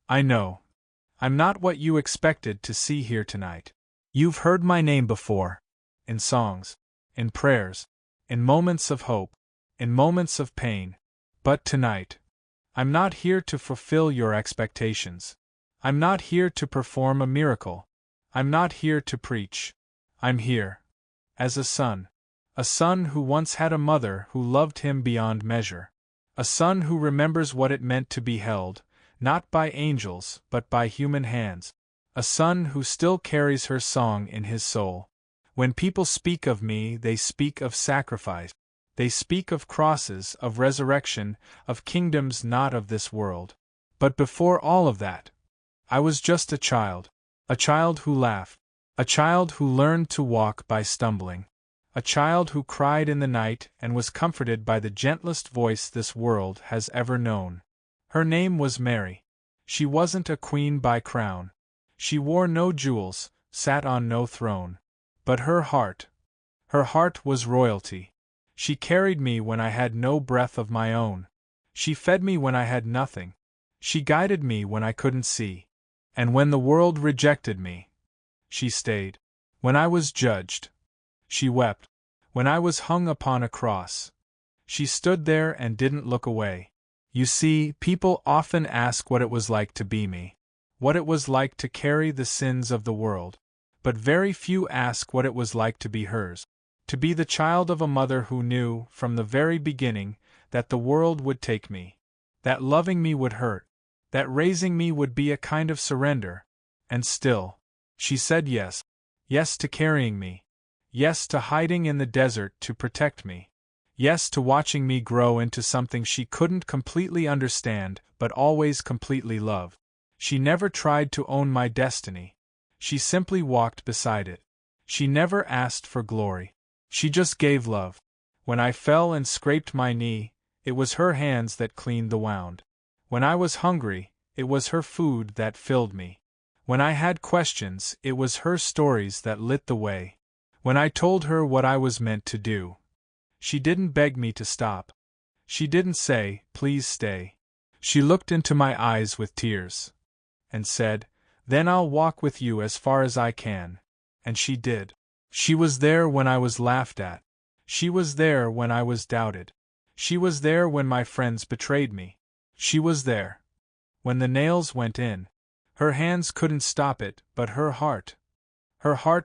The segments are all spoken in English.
I know. I'm not what you expected to see here tonight. You've heard my name before. In songs. In prayers. In moments of hope. In moments of pain. But tonight, I'm not here to fulfill your expectations. I'm not here to perform a miracle. I'm not here to preach. I'm here as a son. A son who once had a mother who loved him beyond measure. A son who remembers what it meant to be held, not by angels, but by human hands. A son who still carries her song in his soul. When people speak of me, they speak of sacrifice. They speak of crosses, of resurrection, of kingdoms not of this world. But before all of that, I was just a child who laughed, a child who learned to walk by stumbling, a child who cried in the night and was comforted by the gentlest voice this world has ever known. Her name was Mary. She wasn't a queen by crown. She wore no jewels, sat on no throne. But her heart was royalty. She carried me when I had no breath of my own. She fed me when I had nothing. She guided me when I couldn't see. And when the world rejected me, she stayed. When I was judged, she wept. When I was hung upon a cross, she stood there and didn't look away. You see, people often ask what it was like to be me, what it was like to carry the sins of the world. But very few ask what it was like to be hers. To be the child of a mother who knew, from the very beginning, that the world would take me, that loving me would hurt, that raising me would be a kind of surrender. And still, she said yes. Yes to carrying me. Yes to hiding in the desert to protect me. Yes to watching me grow into something she couldn't completely understand, but always completely love. She never tried to own my destiny. She simply walked beside it. She never asked for glory. She just gave love. When I fell and scraped my knee, it was her hands that cleaned the wound. When I was hungry, it was her food that filled me. When I had questions, it was her stories that lit the way. When I told her what I was meant to do, she didn't beg me to stop. She didn't say, "Please stay." She looked into my eyes with tears and said, "Then I'll walk with you as far as I can." And she did. She was there when I was laughed at. She was there when I was doubted. She was there when my friends betrayed me. She was there when the nails went in. Her hands couldn't stop it, but her heart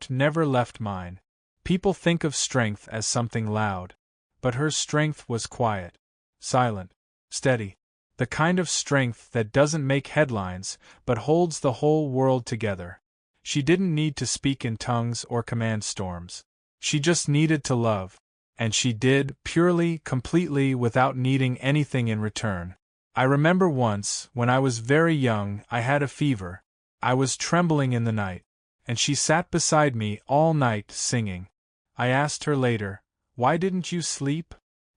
never left mine. People think of strength as something loud, but her strength was quiet, silent, steady. The kind of strength that doesn't make headlines, but holds the whole world together. She didn't need to speak in tongues or command storms. She just needed to love. And she did, purely, completely, without needing anything in return. I remember once, when I was very young, I had a fever. I was trembling in the night. And she sat beside me all night singing. I asked her later, "Why didn't you sleep?"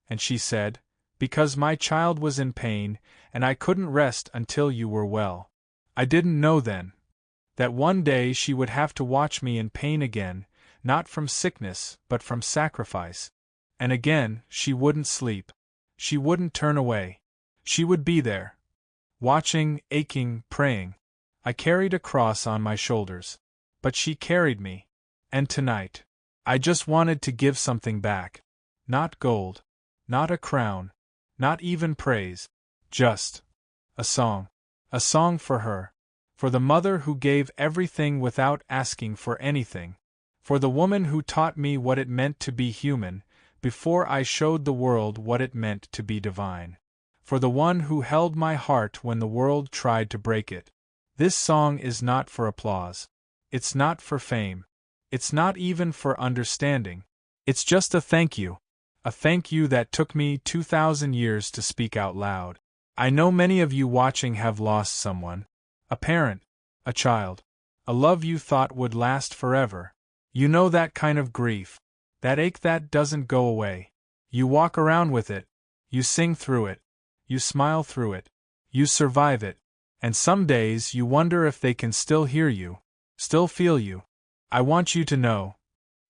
And she said, "Because my child was in pain, and I couldn't rest until you were well." I didn't know then that one day she would have to watch me in pain again, not from sickness, but from sacrifice. And again, she wouldn't sleep. She wouldn't turn away. She would be there, watching, aching, praying. I carried a cross on my shoulders. But she carried me. And tonight, I just wanted to give something back. Not gold. Not a crown. Not even praise. Just a song. A song for her. For the mother who gave everything without asking for anything. For the woman who taught me what it meant to be human, before I showed the world what it meant to be divine. For the one who held my heart when the world tried to break it. This song is not for applause. It's not for fame. It's not even for understanding. It's just a thank you. A thank you that took me 2,000 years to speak out loud. I know many of you watching have lost someone. A parent, a child, a love you thought would last forever. You know that kind of grief, that ache that doesn't go away. You walk around with it, you sing through it, you smile through it, you survive it, and some days you wonder if they can still hear you, still feel you. I want you to know,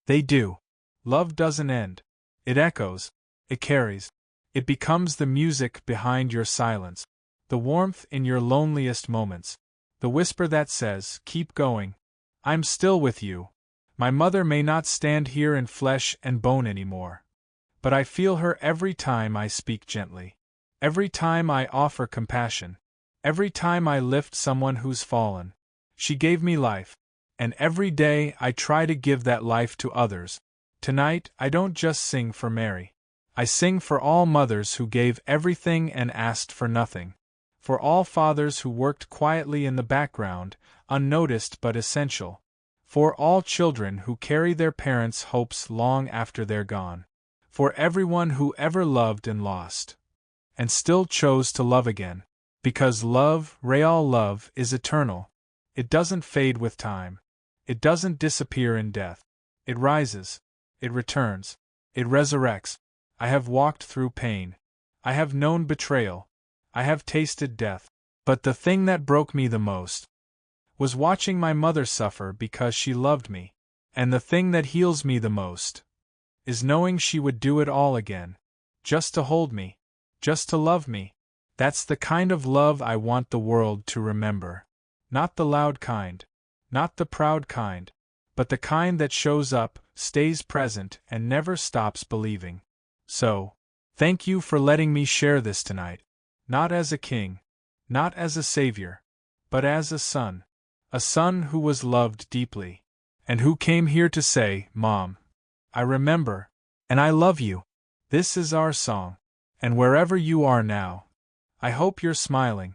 they do. Love doesn't end. It echoes, it carries, it becomes the music behind your silence, the warmth in your loneliest moments. The whisper that says, keep going. I'm still with you. My mother may not stand here in flesh and bone anymore. But I feel her every time I speak gently. Every time I offer compassion. Every time I lift someone who's fallen. She gave me life. And every day I try to give that life to others. Tonight, I don't just sing for Mary. I sing for all mothers who gave everything and asked for nothing. For all fathers who worked quietly in the background, unnoticed but essential. For all children who carry their parents' hopes long after they're gone. For everyone who ever loved and lost. And still chose to love again. Because love, real love, is eternal. It doesn't fade with time. It doesn't disappear in death. It rises. It returns. It resurrects. I have walked through pain. I have known betrayal. I have tasted death. But the thing that broke me the most was watching my mother suffer because she loved me. And the thing that heals me the most is knowing she would do it all again. Just to hold me. Just to love me. That's the kind of love I want the world to remember. Not the loud kind. Not the proud kind. But the kind that shows up, stays present, and never stops believing. So, thank you for letting me share this tonight. Not as a king. Not as a savior. But as a son. A son who was loved deeply. And who came here to say, Mom, I remember. And I love you. This is our song. And wherever you are now, I hope you're smiling.